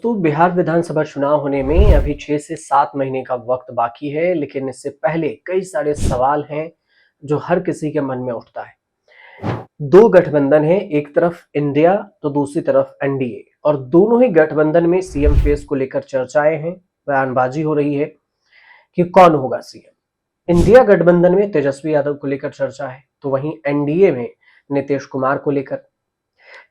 दोस्तों, बिहार विधानसभा चुनाव होने में अभी 6 से 7 महीने का वक्त बाकी है, लेकिन इससे पहले कई सारे सवाल हैं जो हर किसी के मन में उठता है। दो गठबंधन है, एक तरफ इंडिया तो दूसरी तरफ एनडीए, और दोनों ही गठबंधन में सीएम फेस को लेकर चर्चाएं हैं, बयानबाजी हो रही है कि कौन होगा सीएम। इंडिया गठबंधन में तेजस्वी यादव को लेकर चर्चा है, तो वहीं एनडीए में नीतीश कुमार को लेकर।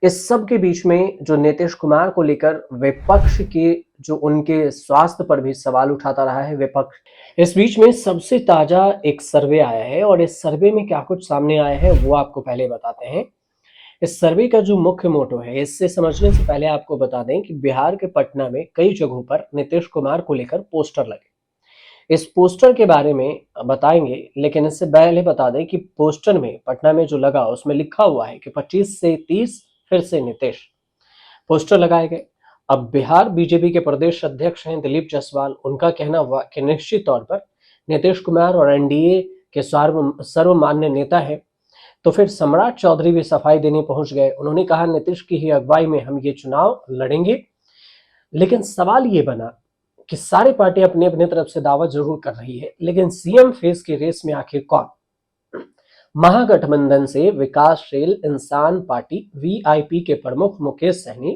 इस सब के बीच में जो नीतीश कुमार को लेकर विपक्ष के जो उनके स्वास्थ्य पर भी सवाल उठाता रहा है विपक्ष। इस बीच में सबसे ताजा एक सर्वे आया है, और इस सर्वे में क्या कुछ सामने आया है वो आपको पहले बताते हैं। इस सर्वे का जो मुख्य मोटो है, इससे समझने से पहले आपको बता दें कि बिहार के पटना में कई जगहों पर नीतीश कुमार को लेकर पोस्टर लगे। इस पोस्टर के बारे में बताएंगे, लेकिन इससे पहले बता दें कि पोस्टर में पटना में जो लगा उसमें लिखा हुआ है कि 25 से 30 फिर से नीतीश। पोस्टर लगाए गए। अब बिहार बीजेपी के प्रदेश अध्यक्ष हैं दिलीप जायसवाल, उनका कहना हुआ कि निश्चित तौर पर नीतीश कुमार और एनडीए के सर्वमान्य नेता है। तो फिर सम्राट चौधरी भी सफाई देने पहुंच गए। उन्होंने कहा नीतीश की ही अगुवाई में हम ये चुनाव लड़ेंगे। लेकिन सवाल ये बना कि सारी पार्टी अपने अपने तरफ से दावा जरूर कर रही है, लेकिन सीएम फेस की रेस में आखिर कौन? महागठबंधन से विकासशील इंसान पार्टी वीआईपी के प्रमुख मुकेश सहनी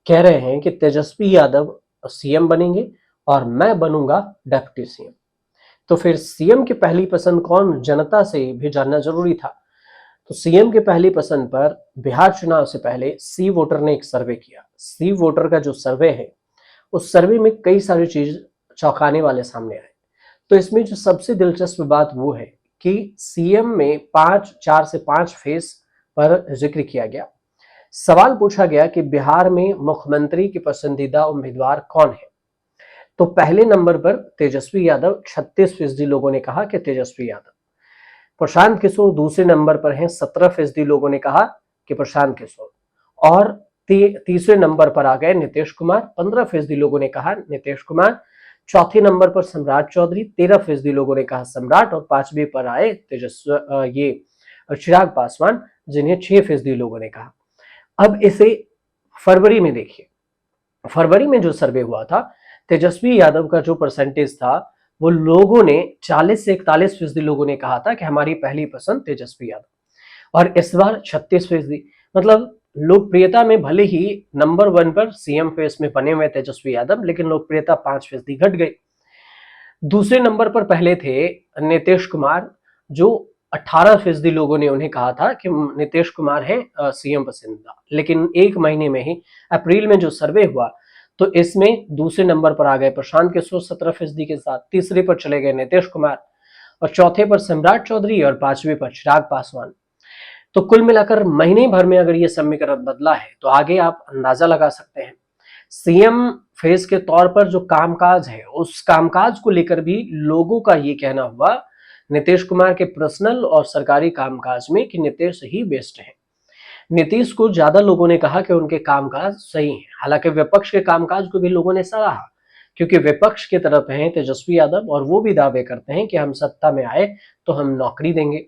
कह रहे हैं कि तेजस्वी यादव सीएम बनेंगे और मैं बनूंगा डिप्टी सीएम। तो फिर सीएम की पहली पसंद कौन, जनता से भी जानना जरूरी था। तो सीएम की पहली पसंद पर बिहार चुनाव से पहले सी वोटर ने एक सर्वे किया। सी वोटर का जो सर्वे है, उस सर्वे में कई सारी चीज चौंकाने वाले सामने आए। तो इसमें जो सबसे दिलचस्प बात वो है कि सीएम में 4 से 5 फेस पर जिक्र किया गया। सवाल पूछा गया कि बिहार में मुख्यमंत्री की पसंदीदा उम्मीदवार कौन है। तो पहले नंबर पर तेजस्वी यादव, 36% लोगों ने कहा कि तेजस्वी यादव। प्रशांत किशोर दूसरे नंबर पर हैं, 17% लोगों ने कहा कि प्रशांत किशोर। और तीसरे नंबर पर आ गए नीतीश कुमार, 15% लोगों ने कहा नीतीश कुमार। चौथे नंबर पर सम्राट चौधरी, 13% लोगों ने कहा सम्राट। और पांचवें पर आए ये चिराग पासवान, जिन्हें 6% लोगों ने कहा। अब इसे फरवरी में देखिए। फरवरी में जो सर्वे हुआ था, तेजस्वी यादव का जो परसेंटेज था, वो लोगों ने 40 से 41% लोगों ने कहा था कि हमारी पहली पसंद तेजस्वी यादव। और इस बार 36%, मतलब लोकप्रियता में भले ही नंबर 1 पर सीएम फेस में बने हुए तेजस्वी यादव, लेकिन लोकप्रियता 5% घट गई। दूसरे नंबर पर पहले थे नीतीश कुमार, जो 18% लोगों ने उन्हें कहा था कि नीतीश कुमार है सीएम पसंदीदा। लेकिन एक महीने में ही अप्रैल में जो सर्वे हुआ, तो इसमें दूसरे नंबर पर आ गए प्रशांत किशोर 17% के साथ। तीसरे पर चले गए नीतीश कुमार, और चौथे पर सम्राट चौधरी, और पांचवें पर चिराग पासवान। तो कुल मिलाकर महीने भर में अगर ये समीकरण बदला है, तो आगे आप अंदाजा लगा सकते हैं। सीएम फेस के तौर पर जो कामकाज है, उस कामकाज को लेकर भी लोगों का ये कहना हुआ नीतीश कुमार के पर्सनल और सरकारी कामकाज में कि नीतीश ही बेस्ट है। नीतीश को ज्यादा लोगों ने कहा कि उनके कामकाज सही हैं। हालांकि विपक्ष के कामकाज को भी लोगों ने सराहा, क्योंकि विपक्ष की तरफ हैं तेजस्वी यादव, और वो भी दावे करते हैं कि हम सत्ता में आए तो हम नौकरी देंगे।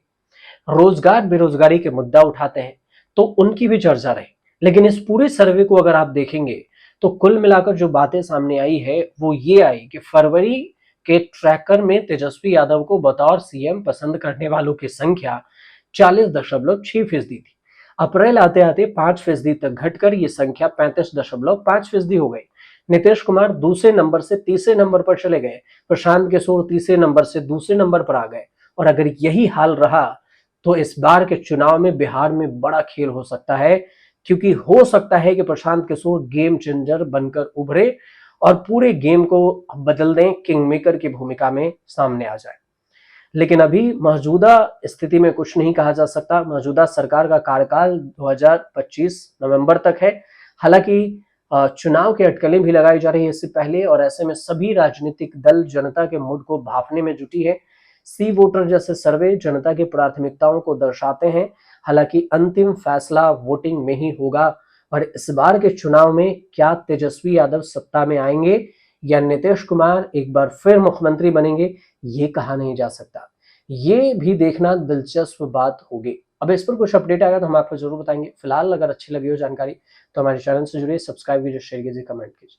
रोजगार बेरोजगारी के मुद्दा उठाते हैं, तो उनकी भी चर्चा रही। लेकिन इस पूरे सर्वे को अगर आप देखेंगे, तो कुल मिलाकर जो बातें सामने आई है वो ये आई कि फरवरी के ट्रैकर में तेजस्वी यादव को बतौर सीएम पसंद करने वालों की संख्या 40.6% थी। अप्रैल आते आते 5% तक घटकर ये संख्या 35.5% हो गई। नीतीश कुमार दूसरे नंबर से तीसरे नंबर पर चले गए। प्रशांत किशोर तीसरे नंबर से दूसरे नंबर पर आ गए। और अगर यही हाल रहा, तो इस बार के चुनाव में बिहार में बड़ा खेल हो सकता है, क्योंकि हो सकता है कि प्रशांत किशोर गेम चेंजर बनकर उभरे और पूरे गेम को बदल दें, किंग मेकर की भूमिका में सामने आ जाए। लेकिन अभी मौजूदा स्थिति में कुछ नहीं कहा जा सकता। मौजूदा सरकार का कार्यकाल 2025 नवंबर तक है। हालांकि चुनाव की अटकलें भी लगाई जा रही है इससे पहले, और ऐसे में सभी राजनीतिक दल जनता के मूड को भांपने में जुटी है। सी वोटर जैसे सर्वे जनता की प्राथमिकताओं को दर्शाते हैं। हालांकि अंतिम फैसला वोटिंग में ही होगा। और इस बार के चुनाव में क्या तेजस्वी यादव सत्ता में आएंगे या नीतीश कुमार एक बार फिर मुख्यमंत्री बनेंगे, ये कहा नहीं जा सकता। ये भी देखना दिलचस्प बात होगी। अब इस पर कुछ अपडेट आएगा तो हम आपको जरूर बताएंगे। फिलहाल अगर अच्छी लगी हो जानकारी, तो हमारे चैनल से जुड़िए, सब्सक्राइब कीजिए, शेयर कीजिए, कमेंट कीजिए।